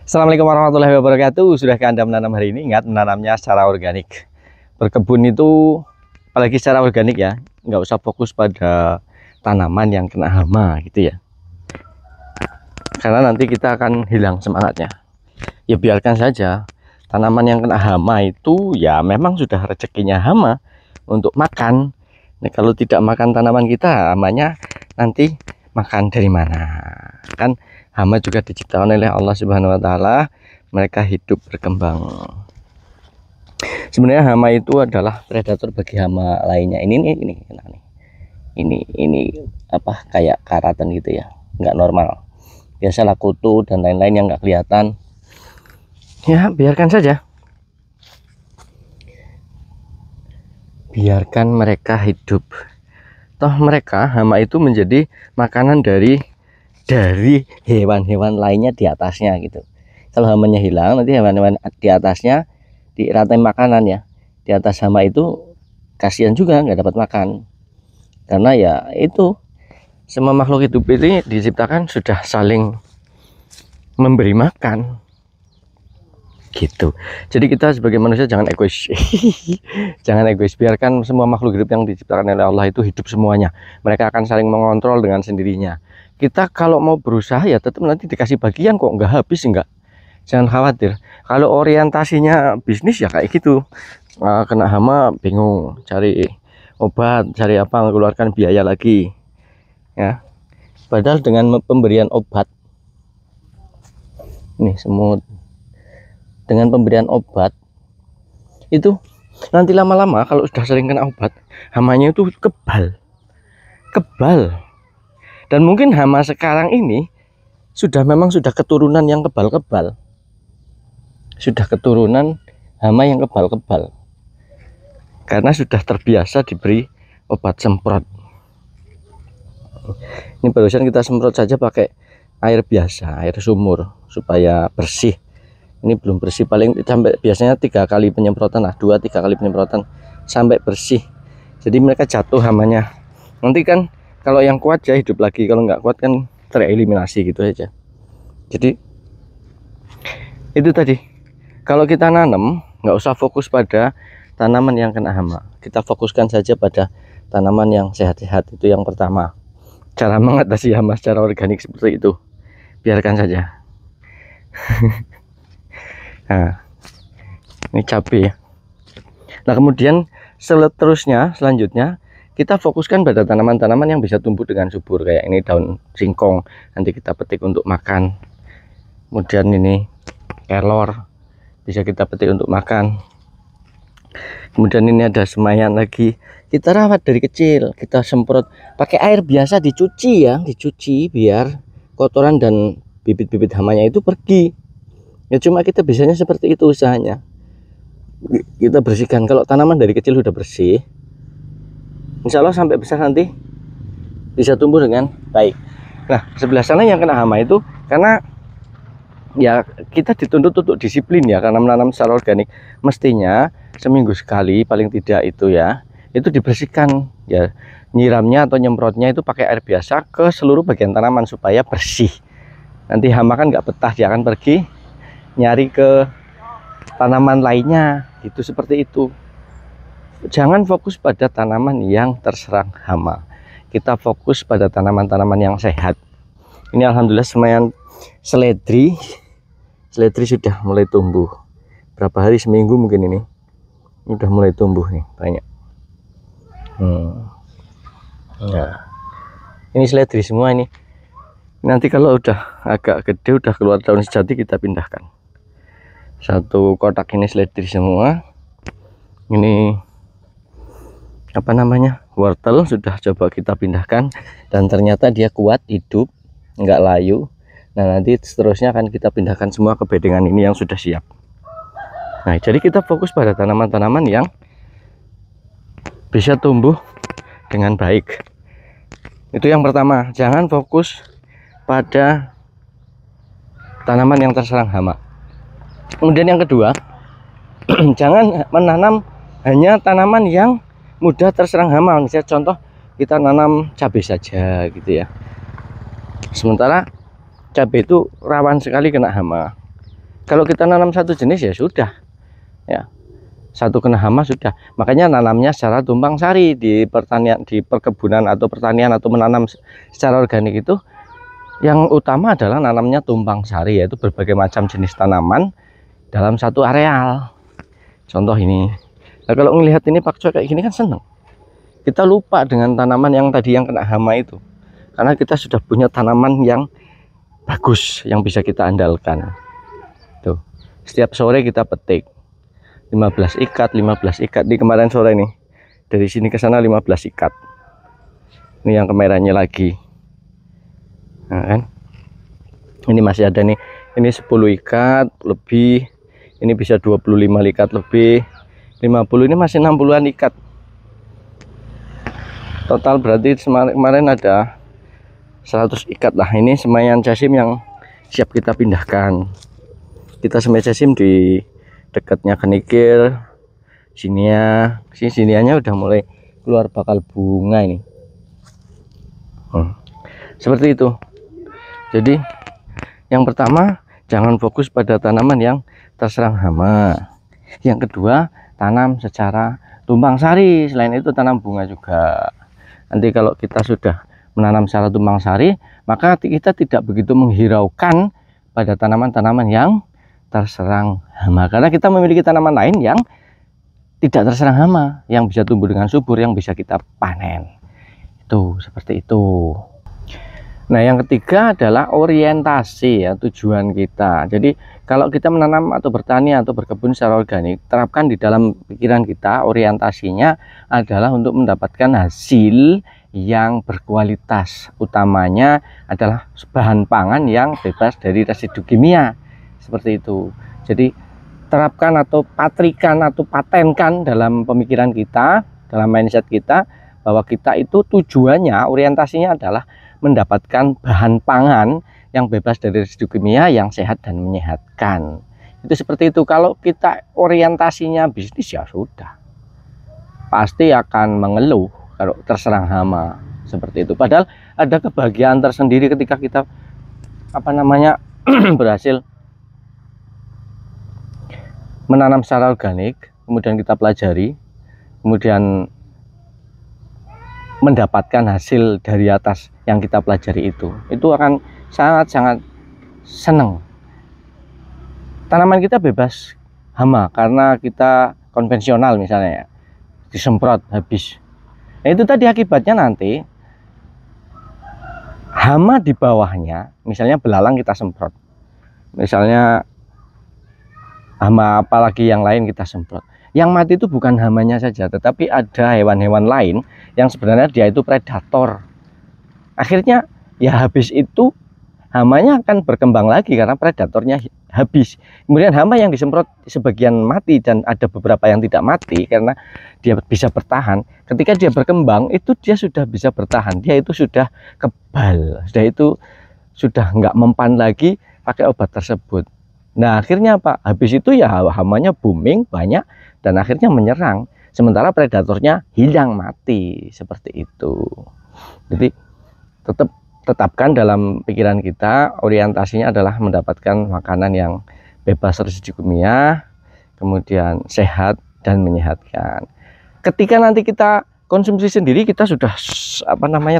Assalamualaikum warahmatullahi wabarakatuh. Sudahkah Anda menanam hari ini? Ingat, menanamnya secara organik. Berkebun itu, apalagi secara organik ya, nggak usah fokus pada tanaman yang kena hama gitu ya. Karena nanti kita akan hilang semangatnya. Ya biarkan saja. Tanaman yang kena hama itu ya memang sudah rezekinya hama untuk makan. Nah, kalau tidak makan tanaman kita, hamanya nanti makan dari mana? Kan hama juga diciptakan oleh Allah Subhanahu wa taala, mereka hidup berkembang. Sebenarnya hama itu adalah predator bagi hama lainnya. Ini apa kayak karatan gitu ya, nggak normal. Biasalah kutu dan lain-lain yang nggak kelihatan. Ya, biarkan saja. Biarkan mereka hidup. Toh mereka hama itu menjadi makanan dari hewan-hewan lainnya di atasnya gitu. Kalau hamanya hilang, nanti hewan-hewan di atasnya diratain makanan ya. Di atas hama itu kasihan juga nggak dapat makan. Karena ya itu semua makhluk hidup ini diciptakan sudah saling memberi makan. Gitu. Jadi kita sebagai manusia jangan egois. Jangan egois, biarkan semua makhluk hidup yang diciptakan oleh Allah itu hidup semuanya. Mereka akan saling mengontrol dengan sendirinya. Kita kalau mau berusaha ya tetap nanti dikasih bagian kok, nggak habis enggak. Jangan khawatir. Kalau orientasinya bisnis ya kayak gitu. Kena hama bingung, cari obat, cari apa, mengeluarkan biaya lagi. Ya. Padahal dengan pemberian obat nih semut, dengan pemberian obat itu nanti lama-lama kalau sudah sering kena obat, hamanya itu kebal. Dan mungkin hama sekarang ini memang sudah keturunan yang kebal-kebal. Sudah keturunan hama yang kebal-kebal. Karena sudah terbiasa diberi obat semprot. Ini barusan kita semprot saja pakai air biasa, air sumur supaya bersih. Ini belum bersih, paling sampai biasanya 3 kali penyemprotan lah, 2-3 kali penyemprotan sampai bersih. Jadi mereka jatuh hamanya. Nanti kan kalau yang kuat ya hidup lagi, kalau nggak kuat kan tereliminasi gitu aja. Jadi itu tadi, kalau kita nanam nggak usah fokus pada tanaman yang kena hama, kita fokuskan saja pada tanaman yang sehat-sehat. Itu yang pertama, cara mengatasi hama secara organik seperti itu, biarkan saja. Nah, ini cabai ya. Nah kemudian selanjutnya kita fokuskan pada tanaman-tanaman yang bisa tumbuh dengan subur, kayak ini daun singkong, nanti kita petik untuk makan. Kemudian ini kelor, bisa kita petik untuk makan. Kemudian ini ada semayan lagi, kita rawat dari kecil, kita semprot pakai air biasa, dicuci ya, dicuci biar kotoran dan bibit-bibit hamanya itu pergi. Ya cuma kita biasanya seperti itu usahanya. Kita bersihkan. Kalau tanaman dari kecil sudah bersih, insya Allah sampai besar nanti bisa tumbuh dengan baik. Nah sebelah sana yang kena hama itu karena ya kita dituntut untuk disiplin ya, karena menanam secara organik mestinya seminggu sekali paling tidak itu ya, itu dibersihkan ya, nyiramnya atau nyemprotnya itu pakai air biasa ke seluruh bagian tanaman supaya bersih. Nanti hama kan nggak betah, dia akan pergi nyari ke tanaman lainnya gitu, seperti itu. Jangan fokus pada tanaman yang terserang hama, kita fokus pada tanaman-tanaman yang sehat. Ini alhamdulillah semayan seledri sudah mulai tumbuh. Berapa hari, seminggu mungkin ini udah mulai tumbuh nih, banyak. Nah ini seledri semua ini. Nanti kalau udah agak gede, udah keluar daun sejati, kita pindahkan. Satu kotak ini seledri semua. Ini apa namanya, wortel, sudah coba kita pindahkan dan ternyata dia kuat, hidup, nggak layu. Nah nanti seterusnya akan kita pindahkan semua ke bedengan ini yang sudah siap. Nah jadi kita fokus pada tanaman-tanaman yang bisa tumbuh dengan baik. Itu yang pertama, jangan fokus pada tanaman yang terserang hama. Kemudian yang kedua, jangan menanam hanya tanaman yang mudah terserang hama. Misalnya contoh kita nanam cabai saja gitu ya, sementara cabai itu rawan sekali kena hama. Kalau kita nanam satu jenis ya sudah, ya satu kena hama sudah. Makanya nanamnya secara tumpang sari di pertanian, di perkebunan atau pertanian atau menanam secara organik itu yang utama adalah nanamnya tumpang sari, yaitu berbagai macam jenis tanaman dalam satu areal. Contoh ini. Nah, kalau melihat ini pakcoy kayak gini kan seneng. Kita lupa dengan tanaman yang tadi yang kena hama itu. Karena kita sudah punya tanaman yang bagus yang bisa kita andalkan. Tuh, setiap sore kita petik 15 ikat, 15 ikat. Di kemarin sore nih, dari sini ke sana 15 ikat. Ini yang kemarinnya lagi. Nah, kan? Ini masih ada nih. Ini 10 ikat lebih. Ini bisa 25 ikat lebih. 50, ini masih 60-an ikat. Total berarti kemarin ada 100 ikat lah. Ini semaian jasim yang siap kita pindahkan. Kita semai jasim di dekatnya kenikir. Sinianya udah mulai keluar bakal bunga ini. Seperti itu. Jadi yang pertama, jangan fokus pada tanaman yang terserang hama. Yang kedua, tanam secara tumpang sari. Selain itu tanam bunga juga. Nanti kalau kita sudah menanam secara tumpang sari, maka kita tidak begitu menghiraukan pada tanaman-tanaman yang terserang hama, karena kita memiliki tanaman lain yang tidak terserang hama, yang bisa tumbuh dengan subur, yang bisa kita panen. Itu seperti itu. Nah, yang ketiga adalah orientasi, ya, tujuan kita. Jadi kalau kita menanam atau bertani atau berkebun secara organik, terapkan di dalam pikiran kita, orientasinya adalah untuk mendapatkan hasil yang berkualitas. Utamanya adalah bahan pangan yang bebas dari residu kimia. Seperti itu. Jadi terapkan atau patrikan atau patenkan dalam pemikiran kita, dalam mindset kita, bahwa kita itu tujuannya, orientasinya adalah mendapatkan bahan pangan yang bebas dari residu kimia, yang sehat dan menyehatkan. Itu seperti itu. Kalau kita orientasinya bisnis, ya sudah, pasti akan mengeluh kalau terserang hama seperti itu. Padahal ada kebahagiaan tersendiri ketika kita berhasil menanam secara organik, kemudian kita pelajari, kemudian mendapatkan hasil dari atas yang kita pelajari itu akan sangat-sangat senang. Tanaman kita bebas hama karena kita konvensional misalnya, ya, disemprot habis. Nah, itu tadi akibatnya nanti hama di bawahnya, misalnya belalang kita semprot, misalnya hama apalagi yang lain kita semprot. Yang mati itu bukan hamanya saja, tetapi ada hewan-hewan lain yang sebenarnya dia itu predator. Akhirnya ya habis itu hamanya akan berkembang lagi karena predatornya habis. Kemudian hama yang disemprot sebagian mati dan ada beberapa yang tidak mati karena dia bisa bertahan. Ketika dia berkembang itu dia sudah bisa bertahan, dia itu sudah kebal, sudah nggak mempan lagi pakai obat tersebut. Nah, akhirnya apa? Habis itu ya hamanya booming banyak dan akhirnya menyerang. Sementara predatornya hilang, mati, seperti itu. Jadi tetapkan dalam pikiran kita, orientasinya adalah mendapatkan makanan yang bebas residu kimia, kemudian sehat dan menyehatkan. Ketika nanti kita konsumsi sendiri, kita sudah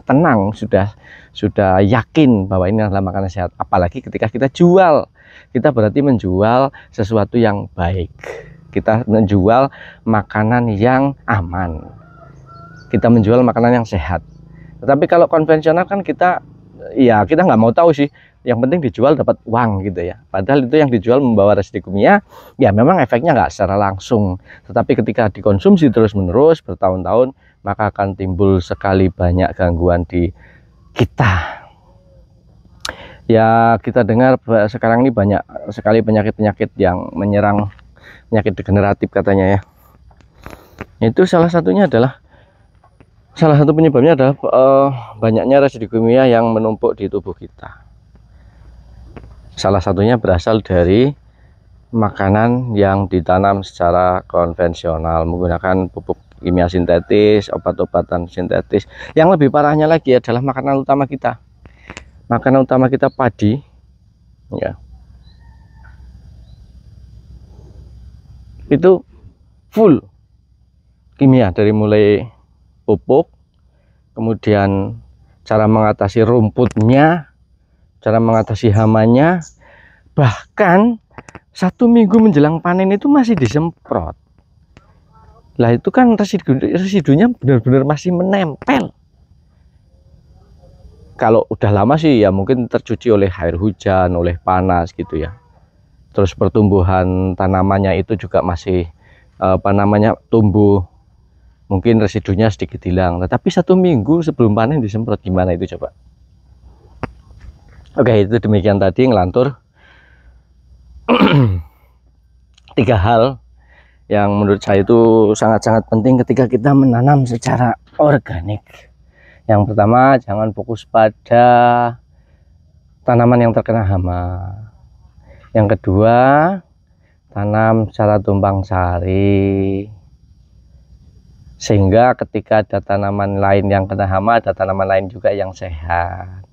tenang, sudah yakin bahwa ini adalah makanan sehat. Apalagi ketika kita jual, kita berarti menjual sesuatu yang baik. Kita menjual makanan yang aman. Kita menjual makanan yang sehat. Tetapi kalau konvensional kan kita nggak mau tahu sih. Yang penting dijual dapat uang gitu ya. Padahal itu yang dijual membawa residu kimia, ya memang efeknya nggak secara langsung. Tetapi ketika dikonsumsi terus-menerus bertahun-tahun, maka akan timbul sekali banyak gangguan di kita. Ya, kita dengar sekarang ini banyak sekali penyakit-penyakit yang menyerang, penyakit degeneratif katanya ya. Itu salah satu penyebabnya adalah banyaknya residu kimia yang menumpuk di tubuh kita. Salah satunya berasal dari makanan yang ditanam secara konvensional menggunakan pupuk kimia sintetis, obat-obatan sintetis. Yang lebih parahnya lagi adalah makanan utama kita. Makanan utama kita padi, ya. itu full kimia, dari mulai pupuk, kemudian cara mengatasi rumputnya, cara mengatasi hamanya, bahkan 1 minggu menjelang panen itu masih disemprot. Lah itu kan residunya benar-benar masih menempel. Kalau udah lama sih ya mungkin tercuci oleh air hujan, oleh panas gitu ya. Terus pertumbuhan tanamannya itu juga masih tumbuh, mungkin residunya sedikit hilang. Tetapi 1 minggu sebelum panen disemprot, gimana itu coba? Oke, itu demikian tadi ngelantur 3 hal yang menurut saya itu sangat-sangat penting ketika kita menanam secara organik. Yang pertama, jangan fokus pada tanaman yang terkena hama. Yang kedua, tanam secara tumpang sari, sehingga ketika ada tanaman lain yang kena hama, ada tanaman lain juga yang sehat.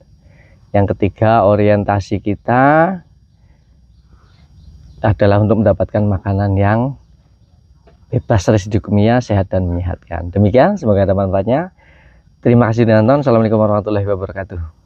Yang ketiga, orientasi kita adalah untuk mendapatkan makanan yang bebas residu kimia, sehat dan menyehatkan. Demikian, semoga ada manfaatnya. Terima kasih sudah nonton. Assalamualaikum warahmatullahi wabarakatuh.